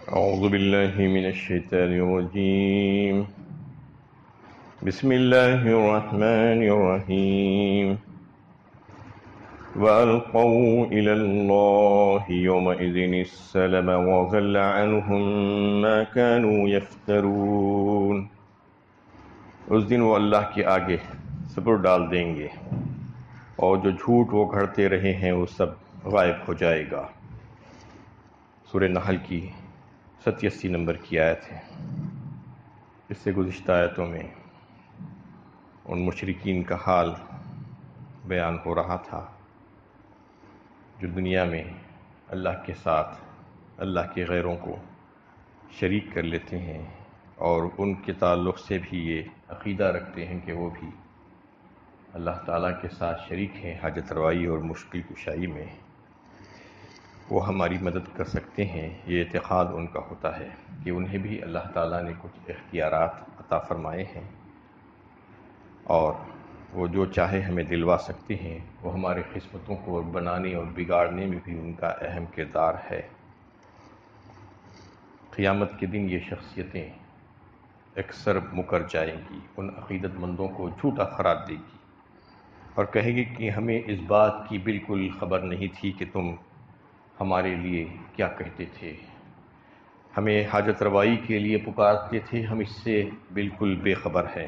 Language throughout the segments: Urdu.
أعوذ بالله من الشيطان الرجيم. بسم الله الرحمن الرحيم. وألقوا إلى الله يومئذ السلم وضل عنهم ما كانوا يفترون. اس دن وہ اللہ کے آگے صبر ڈال دیں گے اور جو جھوٹ وہ گھڑتے رہے ہیں وہ سب غائب ہو جائے گا. سورہ نحل کی 87 نمبر کی آیت ہے. اس سے گزشتہ آیتوں میں ان مشرکین کا حال بیان ہو رہا تھا جو دنیا میں اللہ کے ساتھ اللہ کے غیروں کو شریک کر لیتے ہیں اور ان کے تعلق سے بھی یہ عقیدہ رکھتے ہیں کہ وہ بھی اللہ تعالیٰ کے ساتھ شریک ہیں حاجت روائی اور مشکل کشائی میں، وہ ہماری مدد کر سکتے ہیں. یہ اعتقاد ان کا ہوتا ہے کہ انہیں بھی اللہ تعالیٰ نے کچھ اختیارات عطا فرمائے ہیں اور وہ جو چاہے ہمیں دلوا سکتے ہیں. وہ ہماری قسمتوں کو بنانے اور بگاڑنے میں بھی ان کا اہم کردار ہے. قیامت کے دن یہ شخصیتیں اکثر مکر جائیں گی، ان عقیدت مندوں کو جھوٹا قرار دے گی اور کہے گی کہ ہمیں اس بات کی بالکل خبر نہیں تھی کہ تم ہمارے لیے کیا کہتے تھے، ہمیں حاجت روائی کے لیے پکارتے تھے، ہم اس سے بالکل بے خبر ہیں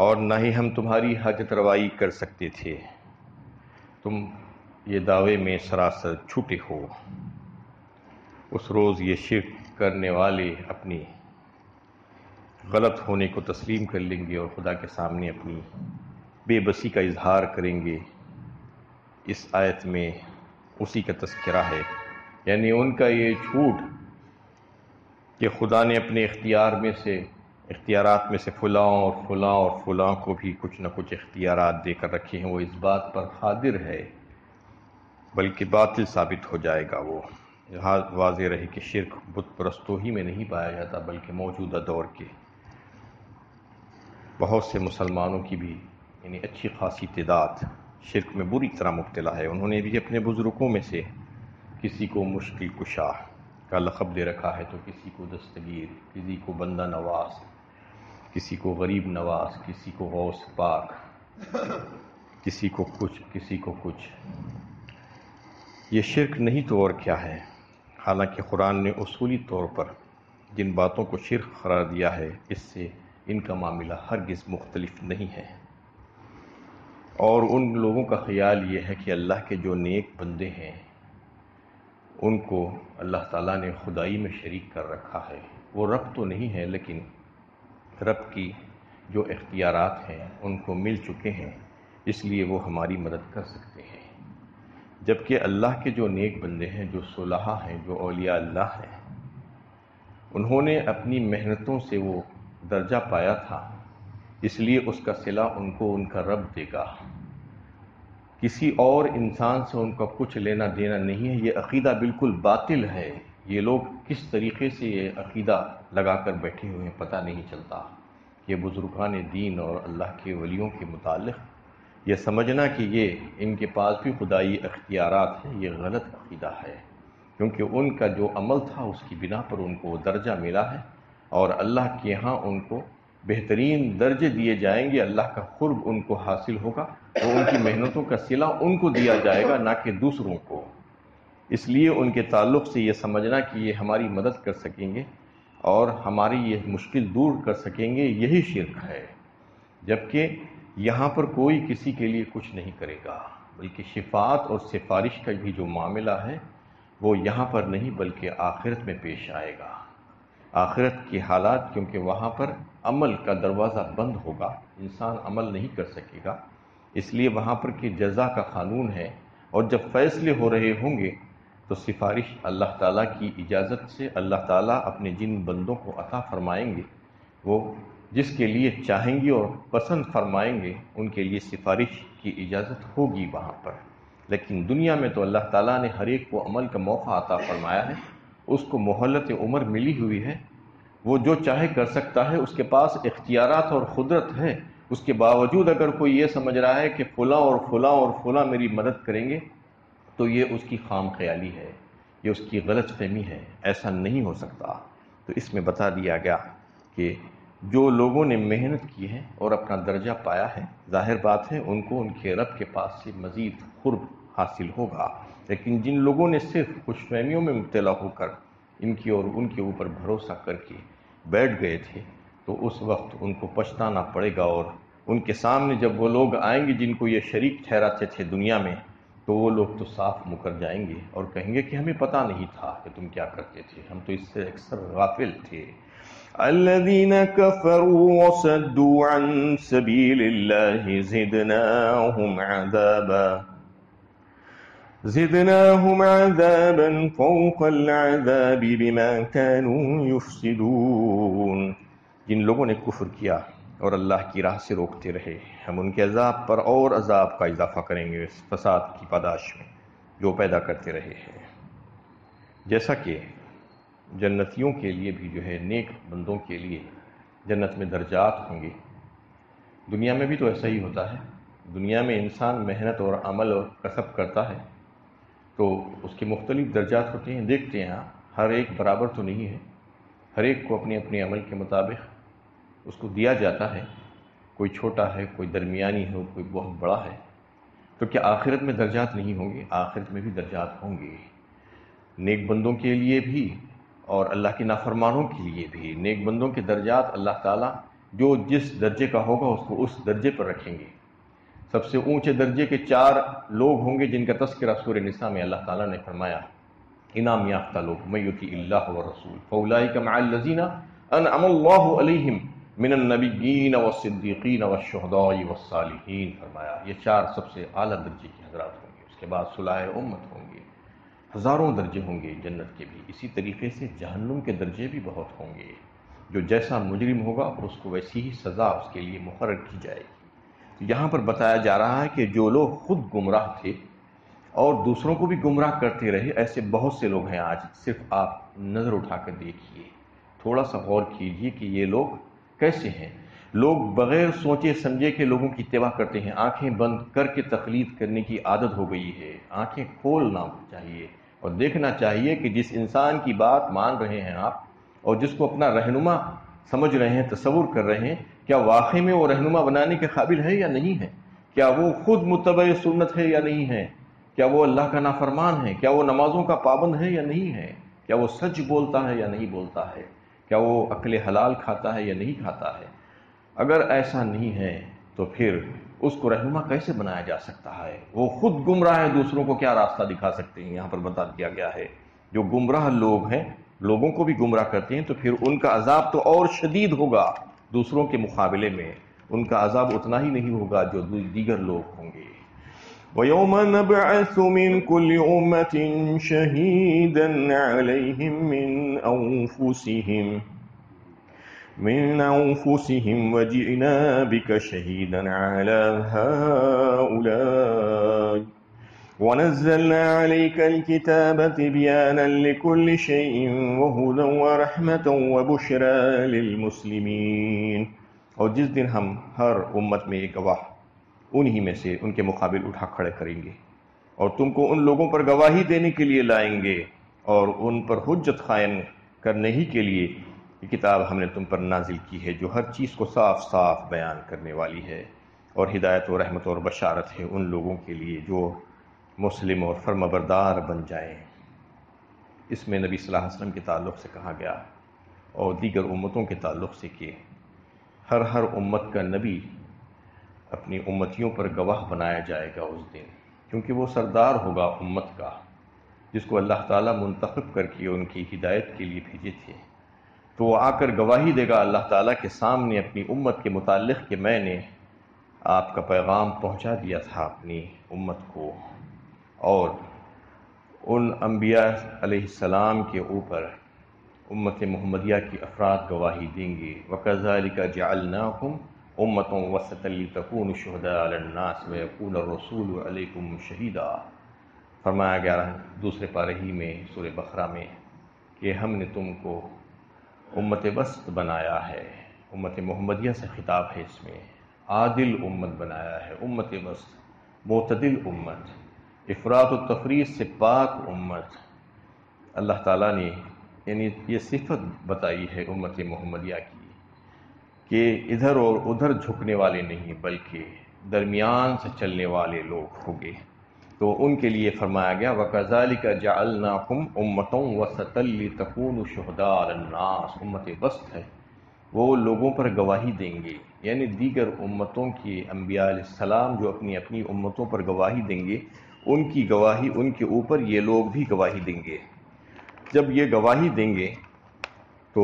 اور نہ ہی ہم تمہاری حاجت روائی کر سکتے تھے، تم یہ دعوے میں سراسر جھوٹے ہو. اس روز یہ شرک کرنے والے اپنی غلط ہونے کو تسلیم کر لیں گے اور خدا کے سامنے اپنی بے بسی کا اظہار کریں گے. اس آیت میں اسی کا تذکرہ ہے، یعنی ان کا یہ جھوٹ کہ خدا نے اپنے اختیارات میں سے فلاں اور فلاں اور فلاں کو بھی کچھ نہ کچھ اختیارات دے کر رکھے ہیں، وہ اس بات پر قادر ہے بلکہ باطل ثابت ہو جائے گا. وہ یہاں واضح رہے کہ شرک بت پرستوں ہی میں نہیں پایا جاتا بلکہ موجودہ دور کے بہت سے مسلمانوں کی بھی یعنی اچھی خاصی تعداد شرک میں بری طرح مبتلا ہے. انہوں نے بھی اپنے بزرگوں میں سے کسی کو مشکل کشا کا لقب دے رکھا ہے تو کسی کو دستگیر، کسی کو بندہ نواز، کسی کو غریب نواز، کسی کو غوث پاک، کسی کو کچھ. یہ شرک نہیں تو اور کیا ہے؟ حالانکہ قرآن نے اصولی طور پر جن باتوں کو شرک قرار دیا ہے اس سے ان کا معاملہ ہرگز مختلف نہیں ہے. اور ان لوگوں کا خیال یہ ہے کہ اللہ کے جو نیک بندے ہیں ان کو اللہ تعالیٰ نے خدائی میں شریک کر رکھا ہے. وہ رب تو نہیں ہے لیکن رب کی جو اختیارات ہیں ان کو مل چکے ہیں، اس لیے وہ ہماری مدد کر سکتے ہیں. جبکہ اللہ کے جو نیک بندے ہیں، جو صلحاء ہیں، جو اولیاء اللہ ہیں، انہوں نے اپنی محنتوں سے وہ درجہ پایا تھا، اس لیے اس کا صلہ ان کو ان کا رب دے گا. کسی اور انسان سے ان کا کچھ لینا دینا نہیں ہے. یہ عقیدہ بالکل باطل ہے. یہ لوگ کس طریقے سے یہ عقیدہ لگا کر بیٹھے ہوئے ہیں پتہ نہیں چلتا. یہ بزرگان دین اور اللہ کے ولیوں کے متعلق یہ سمجھنا کہ یہ ان کے پاس بھی خدائی اختیارات ہیں، یہ غلط عقیدہ ہے، کیونکہ ان کا جو عمل تھا اس کی بنا پر ان کو درجہ ملا ہے اور اللہ کے ہاں ان کو بہترین درجے دیے جائیں گے. اللہ کا قرب ان کو حاصل ہوگا تو ان کی محنتوں کا صلہ ان کو دیا جائے گا نہ کہ دوسروں کو. اس لیے ان کے تعلق سے یہ سمجھنا کہ یہ ہماری مدد کر سکیں گے اور ہماری یہ مشکل دور کر سکیں گے، یہی شرک ہے. جبکہ یہاں پر کوئی کسی کے لیے کچھ نہیں کرے گا بلکہ شفاعت اور سفارش کا بھی جو معاملہ ہے وہ یہاں پر نہیں بلکہ آخرت میں پیش آئے گا. آخرت کے حالات، کیونکہ وہاں پر عمل کا دروازہ بند ہوگا، انسان عمل نہیں کر سکے گا، اس لیے وہاں پر کہ جزا کا قانون ہے اور جب فیصلے ہو رہے ہوں گے تو سفارش اللہ تعالیٰ کی اجازت سے اللہ تعالیٰ اپنے جن بندوں کو عطا فرمائیں گے، وہ جس کے لیے چاہیں گے اور پسند فرمائیں گے ان کے لیے سفارش کی اجازت ہوگی وہاں پر. لیکن دنیا میں تو اللہ تعالیٰ نے ہر ایک کو عمل کا موقع عطا فرمایا ہے، اس کو مہلت عمر ملی ہوئی ہے، وہ جو چاہے کر سکتا ہے، اس کے پاس اختیارات اور قدرت ہے. اس کے باوجود اگر کوئی یہ سمجھ رہا ہے کہ فلاں اور فلاں اور فلاں میری مدد کریں گے تو یہ اس کی خام خیالی ہے. یہ اس کی غلط فہمی ہے، ایسا نہیں ہو سکتا۔ تو اس میں بتا دیا گیا کہ جو لوگوں نے محنت کی ہے اور اپنا درجہ پایا ہے، ظاہر بات ہے ان کو ان کے رب کے پاس سے مزید قرب حاصل ہوگا، لیکن جن لوگوں نے صرف خوش فہمیوں میں مبتلا ہو کر ان کی اور ان کے اوپر بھروسہ کر کے بیٹھ گئے تھے، تو اس وقت ان کو پچھتانا پڑے گا، اور ان کے سامنے جب وہ لوگ آئیں گے جن کو یہ شریک ٹھہراتے تھے دنیا میں، تو وہ لوگ تو صاف مکر جائیں گے اور کہیں گے کہ ہمیں پتہ نہیں تھا کہ تم کیا کرتے تھے، ہم تو اس سے اکثر غافل تھے۔ الذين كفروا وصدوا عن سبيل الله زدناهم عذابا فوق العذاب بما كانوا يفسدون۔ جن لوگوں نے کفر کیا اور اللہ کی راہ سے روکتے رہے، ہم ان کے عذاب پر اور عذاب کا اضافہ کریں گے اس فساد کی پاداش میں جو پیدا کرتے رہے ہیں۔ جیسا کہ جنتیوں کے لیے بھی جو ہے، نیک بندوں کے لیے جنت میں درجات ہوں گے، دنیا میں بھی تو ایسا ہی ہوتا ہے۔ دنیا میں انسان محنت اور عمل اور کسب کرتا ہے تو اس کے مختلف درجات ہوتے ہیں، دیکھتے ہیں ہر ایک برابر تو نہیں ہے، ہر ایک کو اپنے اپنے عمل کے مطابق اس کو دیا جاتا ہے، کوئی چھوٹا ہے، کوئی درمیانی ہے، کوئی بہت بڑا ہے۔ تو کیا آخرت میں درجات نہیں ہوں گے؟ آخرت میں بھی درجات ہوں گے، نیک بندوں کے لیے بھی اور اللہ کے نافرمانوں کے لیے بھی۔ نیک بندوں کے درجات اللہ تعالیٰ جو جس درجے کا ہوگا اس کو اس درجے پر رکھیں گے۔ سب سے اونچے درجے کے 4 لوگ ہوں گے جن کا تذکرہ سورہ نساء میں اللہ تعالیٰ نے فرمایا، انعام یافتہ لوگ، من یطیع اللہ والرسول فاولئک مع الذین انعم اللہ علیہم من النبیین والصدیقین والشہداء والصالحین۔ فرمایا یہ 4 سب سے اعلیٰ درجے کے حضرات ہوں گے، اس کے بعد صلاح امت ہوں گے، ہزاروں درجے ہوں گے جنت کے بھی۔ اسی طریقے سے جہنم کے درجے بھی بہت ہوں گے، جو جیسا مجرم ہوگا اس کو ویسی ہی سزا اس کے لیے مقرر کی جائے گی۔ یہاں پر بتایا جا رہا ہے کہ جو لوگ خود گمراہ تھے اور دوسروں کو بھی گمراہ کرتے رہے، ایسے بہت سے لوگ ہیں آج۔ صرف آپ نظر اٹھا کر دیکھیے، تھوڑا سا غور کیجئے کہ یہ لوگ کیسے ہیں۔ لوگ بغیر سوچے سمجھے کے لوگوں کی اتباع کرتے ہیں، آنکھیں بند کر کے تقلید کرنے کی عادت ہو گئی ہے۔ آنکھیں کھولنا چاہیے اور دیکھنا چاہیے کہ جس انسان کی بات مان رہے ہیں آپ اور جس کو اپنا رہنما سمجھ رہے ہیں، تصور کر رہے ہیں، کیا واقعی میں وہ رہنما بنانے کے قابل ہے یا نہیں ہے؟ کیا وہ خود متبع سنت ہے یا نہیں ہے؟ کیا وہ اللہ کا نافرمان ہے؟ کیا وہ نمازوں کا پابند ہے یا نہیں ہے؟ کیا وہ سچ بولتا ہے یا نہیں بولتا ہے؟ کیا وہ اکل حلال کھاتا ہے یا نہیں کھاتا ہے؟ اگر ایسا نہیں ہے تو پھر اس کو رہنما کیسے بنایا جا سکتا ہے؟ وہ خود گمراہ ہے، دوسروں کو کیا راستہ دکھا سکتے ہیں؟ یہاں پر بتا دیا گیا ہے جو گمراہ لوگ ہیں، لوگوں کو بھی گمراہ کرتے ہیں، تو پھر ان کا عذاب تو اور شدید ہوگا، دوسروں کے مقابلے میں ان کا عذاب اتنا ہی نہیں ہوگا جو دیگر لوگ ہوں گے۔ وَيَوْمَ نَبْعَثُ مِنْ كُلِّ أُمَّةٍ شَهِيدًا عَلَيْهِمْ من أنفسهم وجئنا بك شهيدا على هؤلاء ونزلنا عليك الكتاب تبيانا لكل شيء وهدى ورحمة وبشرى للمسلمين۔ اور جس دن ہم ہر امت میں ایک گواہ انہی میں سے ان کے مقابل اٹھا کھڑے کریں گے اور تم کو ان لوگوں پر گواہی دینے کے لیے لائیں گے اور ان پر حجت قائم کرنے ہی کے لیے یہ کتاب ہم نے تم پر نازل کی ہے جو ہر چیز کو صاف صاف بیان کرنے والی ہے اور ہدایت و رحمت اور بشارت ہے ان لوگوں کے لیے جو مسلم اور فرمانبردار بن جائیں۔ اس میں نبی صلی اللہ علیہ وسلم کے تعلق سے کہا گیا اور دیگر امتوں کے تعلق سے کہ ہر امت کا نبی اپنی امتیوں پر گواہ بنایا جائے گا اس دن، کیونکہ وہ سردار ہوگا امت کا جس کو اللہ تعالیٰ منتخب کر کے ان کی ہدایت کے لیے بھیجے تھے۔ تو وہ آ کر گواہی دے گا اللہ تعالیٰ کے سامنے اپنی امت کے متعلق کہ میں نے آپ کا پیغام پہنچا دیا تھا اپنی امت کو، اور ان انبیاء علیہ السلام کے اوپر امت محمدیہ کی افراد گواہی دیں گے۔ وَكَذَلِكَ جَعَلْنَاكُمْ أُمَّةً وَسَطًا لِتَكُونُوا شُهَدَاءَ عَلَى النَّاسِ وَيَكُونَ الرَّسُولُ عَلَيْكُمْ شَهِيدًا۔ فرمایا گیا دوسرے پارے ہی میں سورہ بقرہ میں کہ ہم نے تم کو امت وسط بنایا ہے، امت محمدیہ سے خطاب ہے، اس میں عادل امت بنایا ہے، امت وسط، معتدل امت، افراط و تفریط سے پاک امت، اللہ تعالیٰ نے یعنی یہ صفت بتائی ہے امت محمدیہ کی کہ ادھر اور ادھر جھکنے والے نہیں بلکہ درمیان سے چلنے والے لوگ ہوں گے۔ تو ان کے لیے فرمایا گیا وَكَذَلِكَ جَعَلْنَاكُمْ أُمَّةً وَسَطًا لِتَكُونُوا شُهَدَاءَ عَلَى النَّاسِ، امت وسط ہے، وہ لوگوں پر گواہی دیں گے، یعنی دیگر امتوں کے انبیاء علیہ السلام جو اپنی اپنی امتوں پر گواہی دیں گے، ان کی گواہی ان کے اوپر یہ لوگ بھی گواہی دیں گے۔ جب یہ گواہی دیں گے تو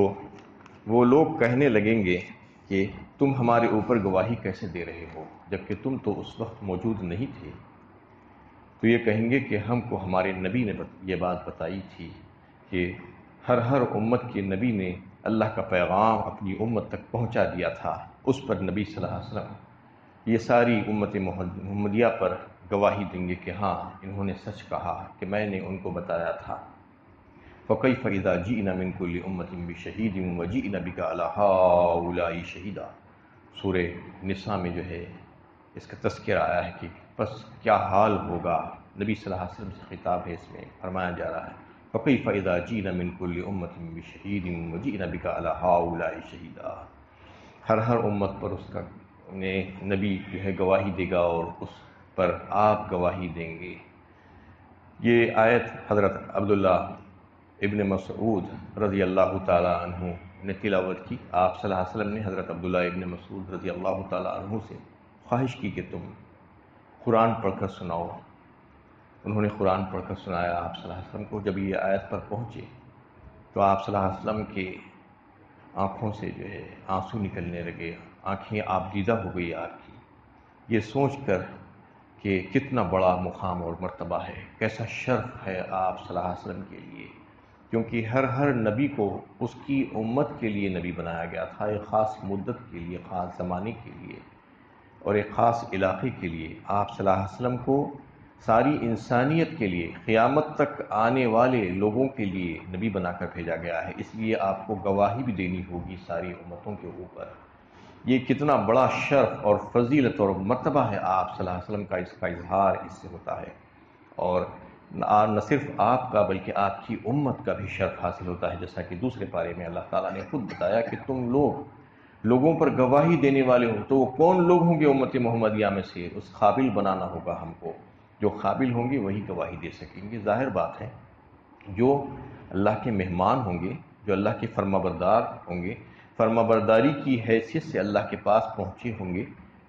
وہ لوگ کہنے لگیں گے کہ تم ہمارے اوپر گواہی کیسے دے رہے ہو جبکہ تم تو اس وقت موجود نہیں تھے۔ تو یہ کہیں گے کہ ہم کو ہمارے نبی نے یہ بات بتائی تھی کہ ہر امت کے نبی نے اللہ کا پیغام اپنی امت تک پہنچا دیا تھا، اس پر نبی صلی اللہ علیہ وسلم یہ ساری امت محمدیہ پر گواہی دیں گے کہ ہاں انہوں نے سچ کہا کہ میں نے ان کو بتایا تھا۔ فَكَيْفَ إِذَا جِئْنَا مِنْ كُلِّ أُمَّةٍ بِشَهِيدٍ وَجِئْنَا بِكَ عَلَى هَؤُلَاءِ شَهِيدًا۔ سورہ نساء میں جو ہے اس کا تذکرہ آیا ہے کہ بس کیا حال ہوگا، نبی صلی اللہ علیہ وسلم سے خطاب ہے، اس میں فرمایا جا رہا ہے فَكَيْفَ إِذَا جِئْنَا مِنْ كُلِّ أُمَّةٍ بِشَهِيدٍ وَجِئْنَا بِكَ عَلَى هَؤُلَاءِ شَهِيدًا۔ ہر امت پر اس کا نبی جو ہے گواہی دے گا اور اس پر آپ گواہی دیں گے۔ یہ آیت حضرت عبداللہ ابن مسعود رضی اللہ تعالیٰ عنہ نے تلاوت کی۔ آپ صلی اللہ علیہ وسلم نے حضرت عبداللہ ابن مسعود رضی اللہ تعالیٰ عنہ سے خواہش کی کہ تم قرآن پڑھ کر سناؤ۔ انہوں نے قرآن پڑھ کر سنایا آپ صلی اللہ علیہ وسلم کو۔ جب یہ آیت پر پہنچے تو آپ صلی اللہ علیہ وسلم کے آنکھوں سے جو ہے آنسو نکلنے لگے، آنکھیں آبدیدہ ہو گئی آپ کی، یہ سوچ کر کہ کتنا بڑا مقام اور مرتبہ ہے، کیسا شرف ہے آپ صلی اللہ علیہ وسلم کے لیے، کیونکہ ہر نبی کو اس کی امت کے لیے نبی بنایا گیا تھا، ایک خاص مدت کے لیے، خاص زمانے کے لیے اور ایک خاص علاقے کے لیے۔ آپ صلی اللہ علیہ وسلم کو ساری انسانیت کے لیے، قیامت تک آنے والے لوگوں کے لیے نبی بنا کر بھیجا گیا ہے، اس لیے آپ کو گواہی بھی دینی ہوگی ساری امتوں کے اوپر۔ یہ کتنا بڑا شرف اور فضیلت اور مرتبہ ہے آپ صلی اللہ علیہ وسلم کا، اس کا اظہار اس سے ہوتا ہے، اور نہ صرف آپ کا بلکہ آپ کی امت کا بھی شرف حاصل ہوتا ہے، جیسا کہ دوسرے پارے میں اللہ تعالیٰ نے خود بتایا کہ تم لوگوں پر گواہی دینے والے ہو۔ تو وہ کون لوگ ہوں گے امت محمدیہ میں سے؟ اس قابل بنانا ہوگا ہم کو، جو قابل ہوں گے وہی گواہی دے سکیں گے۔ ظاہر بات ہے جو اللہ کے مہمان ہوں گے، جو اللہ کے فرما بردار ہوں گے، فرما برداری کی حیثیت سے اللہ کے پاس پہنچے ہوں گے،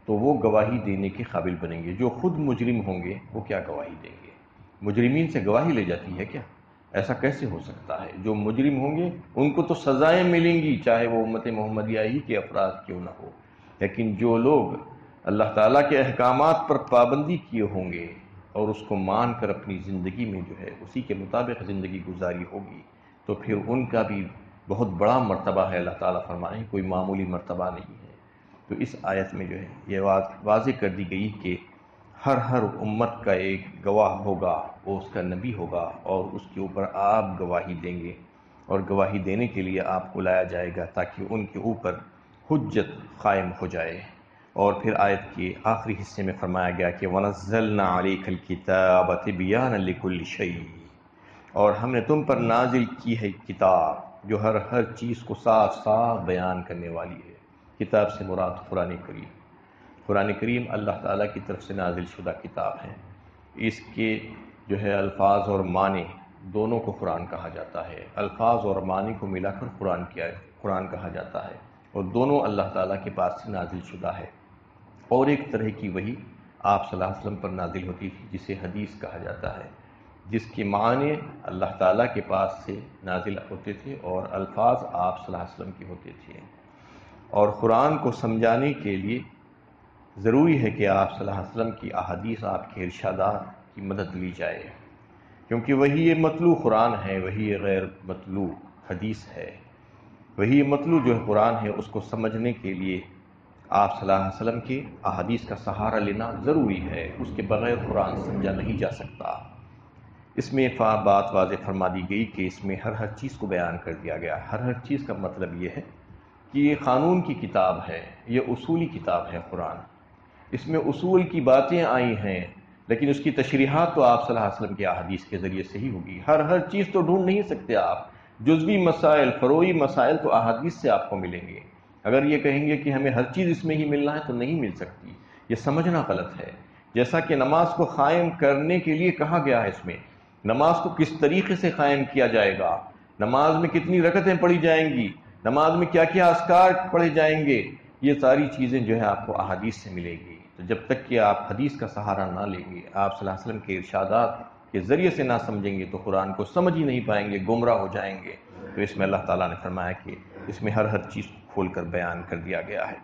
تو وہ گواہی دینے کے قابل بنیں گے۔ جو خود مجرم ہوں گے وہ کیا گواہی دیں گے؟ مجرمین سے گواہی لے جاتی ہے کیا؟ ایسا کیسے ہو سکتا ہے؟ جو مجرم ہوں گے ان کو تو سزائیں ملیں گی، چاہے وہ امت محمدیہ ہی کے افراد کیوں نہ ہو، لیکن جو لوگ اللہ تعالیٰ کے احکامات پر پابندی کیے ہوں گے اور اس کو مان کر اپنی زندگی میں جو ہے اسی کے مطابق زندگی گزاری ہوگی، تو پھر ان کا بھی بہت بڑا مرتبہ ہے۔ اللہ تعالیٰ فرمائے کوئی معمولی مرتبہ نہیں ہے۔ تو اس آیت میں جو ہے یہ واضح کر دی گئی کہ ہر امت کا ایک گواہ ہوگا، وہ اس کا نبی ہوگا، اور اس کے اوپر آپ گواہی دیں گے، اور گواہی دینے کے لیے آپ کو لایا جائے گا تاکہ ان کے اوپر حجت قائم ہو جائے۔ اور پھر آیت کے آخری حصے میں فرمایا گیا کہ وَنَزَّلْنَا عَلَيْكَ الْكِتَابَ تِبْيَانًا لِكُلِّ شَيْءٍ، اور ہم نے تم پر نازل کی ہے کتاب جو ہر چیز کو صاف صاف بیان کرنے والی ہے۔ کتاب سے مراد قرآن کریم۔ قرآن کریم اللہ تعالیٰ کی طرف سے نازل شدہ کتاب ہے۔ اس کے جو ہے الفاظ اور معنی دونوں کو قرآن کہا جاتا ہے، الفاظ اور معنی کو ملا کر قرآن کہا جاتا ہے، اور دونوں اللہ تعالیٰ کے پاس سے نازل شدہ ہے۔ اور ایک طرح کی وحی آپ صلی اللہ علیہ وسلم پر نازل ہوتی تھی جسے حدیث کہا جاتا ہے، جس کے معنی اللہ تعالیٰ کے پاس سے نازل ہوتے تھے اور الفاظ آپ صلی اللہ علیہ وسلم کے ہوتے تھے۔ اور قرآن کو سمجھانے کے لیے ضروری ہے کہ آپ صلی اللہ علیہ وسلم کی احادیث، آپ کے ارشادات کی مدد لی جائے، کیونکہ وہی مطلوع قرآن ہے، وہی غیر مطلوع حدیث ہے۔ وہی مطلوع جو قرآن ہے اس کو سمجھنے کے لیے آپ صلی اللہ علیہ وسلم کے احادیث کا سہارا لینا ضروری ہے، اس کے بغیر قرآن سمجھا نہیں جا سکتا۔ اس میں بات واضح فرما دی گئی کہ اس میں ہر چیز کو بیان کر دیا گیا۔ ہر چیز کا مطلب یہ ہے کہ یہ قانون کی کتاب ہے، یہ اصولی کتاب ہے قرآن۔ اس میں اصول کی باتیں آئی ہیں لیکن اس کی تشریحات تو آپ صلی اللہ علیہ وسلم کے احادیث کے ذریعے سے ہی ہوگی۔ ہر چیز تو ڈھونڈ نہیں سکتے آپ، جزوی مسائل، فروعی مسائل تو احادیث سے آپ کو ملیں گے۔ اگر یہ کہیں گے کہ ہمیں ہر چیز اس میں ہی ملنا ہے تو نہیں مل سکتی، یہ سمجھنا غلط ہے۔ جیسا کہ نماز کو قائم کرنے کے لیے کہا گیا ہے، اس میں نماز کو کس طریقے سے قائم کیا جائے گا، نماز میں کتنی رکعتیں پڑھی جائیں گی، نماز میں کیا کیا اذکار پڑھے جائیں گے، یہ ساری چیزیں جو ہے آپ کو احادیث سے ملے گی۔ تو جب تک کہ آپ حدیث کا سہارا نہ لیں گے، آپ صلی اللہ علیہ وسلم کے ارشادات کے ذریعے سے نہ سمجھیں گے، تو قرآن کو سمجھ ہی نہیں پائیں گے، گمراہ ہو جائیں گے۔ تو اس میں اللہ تعالیٰ نے فرمایا کہ اس میں ہر چیز کھول کر بیان کر دیا گیا ہے،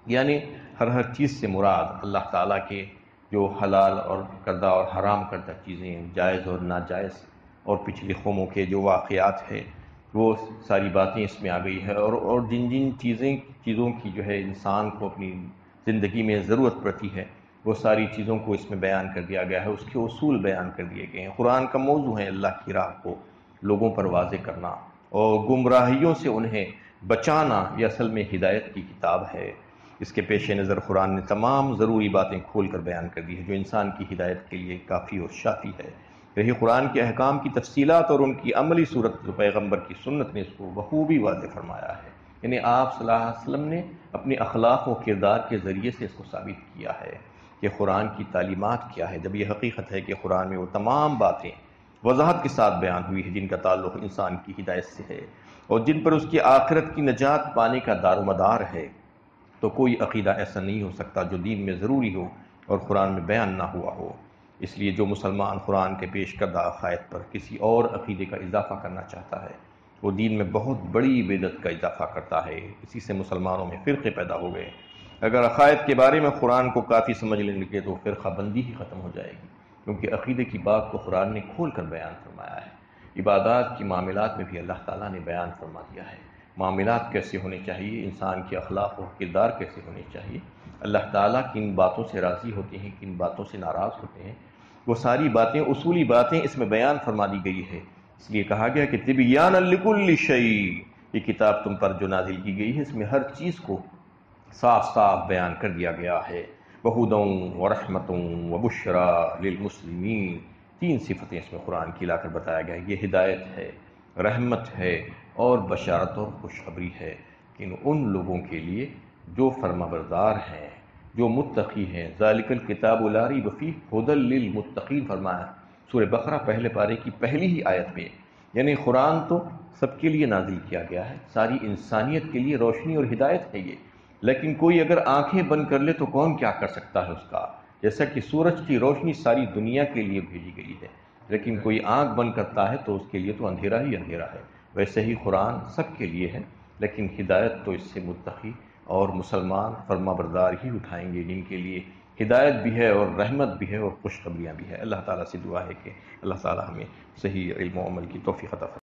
یعنی ہر چیز سے مراد اللہ تعالیٰ کے جو حلال اور کردہ اور حرام کردہ چیزیں، جائز اور ناجائز، اور پچھلے قوموں کے جو واقعات ہیں، وہ ساری باتیں اس میں آ گئی ہے، اور جن چیزوں کی جو ہے انسان کو اپنی زندگی میں ضرورت پڑتی ہے، وہ ساری چیزوں کو اس میں بیان کر دیا گیا ہے، اس کے اصول بیان کر دیے گئے ہیں۔ قرآن کا موضوع ہے اللہ کی راہ کو لوگوں پر واضح کرنا اور گمراہیوں سے انہیں بچانا، یہ اصل میں ہدایت کی کتاب ہے۔ اس کے پیش نظر قرآن نے تمام ضروری باتیں کھول کر بیان کر دی ہے، جو انسان کی ہدایت کے لیے کافی اور شافی ہے۔ رہی قرآن کے احکام کی تفصیلات اور ان کی عملی صورت، تو پیغمبر کی سنت نے اس کو بخوبی واضح فرمایا ہے، یعنی آپ صلی اللہ علیہ وسلم نے اپنے اخلاق و کردار کے ذریعے سے اس کو ثابت کیا ہے کہ قرآن کی تعلیمات کیا ہے، جب یہ حقیقت ہے کہ قرآن میں وہ تمام باتیں وضاحت کے ساتھ بیان ہوئی ہے جن کا تعلق انسان کی ہدایت سے ہے اور جن پر اس کی آخرت کی نجات پانے کا دار و مدار ہے، تو کوئی عقیدہ ایسا نہیں ہو سکتا جو دین میں ضروری ہو اور قرآن میں بیان نہ ہوا ہو۔ اس لیے جو مسلمان قرآن کے پیش کردہ عقائد پر کسی اور عقیدے کا اضافہ کرنا چاہتا ہے، وہ دین میں بہت بڑی بدعت کا اضافہ کرتا ہے۔ اسی سے مسلمانوں میں فرقے پیدا ہو گئے۔ اگر عقائد کے بارے میں قرآن کو کافی سمجھ لیں گے تو فرقہ بندی ہی ختم ہو جائے گی، کیونکہ عقیدے کی بات کو قرآن نے کھول کر بیان فرمایا ہے۔ عبادات کی معاملات میں بھی اللہ تعالیٰ نے بیان فرما دیا ہے، معاملات کیسے ہونے چاہیے، انسان کے اخلاق و کردار کیسے ہونے چاہیے، اللہ تعالیٰ کن باتوں سے راضی ہوتے ہیں، کن باتوں سے ناراض ہوتے ہیں، وہ ساری باتیں، اصولی باتیں اس میں بیان فرما دی گئی ہے۔ اس لیے کہا گیا کہ تبیانا لکل شیء، یہ کتاب تم پر جو نازل کی گئی ہے، اس میں ہر چیز کو صاف صاف بیان کر دیا گیا ہے۔ وَهُدًى وَرَحْمَةٌ وَبُشْرَى لِلْمُسْلِمِينَ، تین صفتیں اس میں قرآن کی لا کر بتایا گیا ہے، یہ ہدایت ہے، رحمت ہے اور بشارت اور خوشخبری ہے ان لوگوں کے لیے جو فرما بردار ہیں، جو متقی ہیں۔ ذَلِكَ الْكِتَابُ لَا رَيْبَ فِيهِ هُدًى لِّلْمُتَّقِينَ فرمایا سورہ بقرہ پہلے پارے کی پہلی ہی آیت میں، یعنی قرآن تو سب کے لیے نازل کیا گیا ہے، ساری انسانیت کے لیے روشنی اور ہدایت ہے یہ، لیکن کوئی اگر آنکھیں بند کر لے تو کون کیا کر سکتا ہے اس کا؟ جیسا کہ سورج کی روشنی ساری دنیا کے لیے بھیجی گئی ہے، لیکن کوئی آنکھ بند کرتا ہے تو اس کے لیے تو اندھیرا ہی اندھیرا ہے۔ ویسے ہی قرآن سب کے لیے ہے، لیکن ہدایت تو اس سے متقی اور مسلمان فرما بردار ہی اٹھائیں گے، جن کے لیے ہدایت بھی ہے اور رحمت بھی ہے اور خوشخبریاں بھی ہے۔ اللہ تعالیٰ سے دعا ہے کہ اللہ تعالیٰ ہمیں صحیح علم و عمل کی توفیق عطا فرمائے۔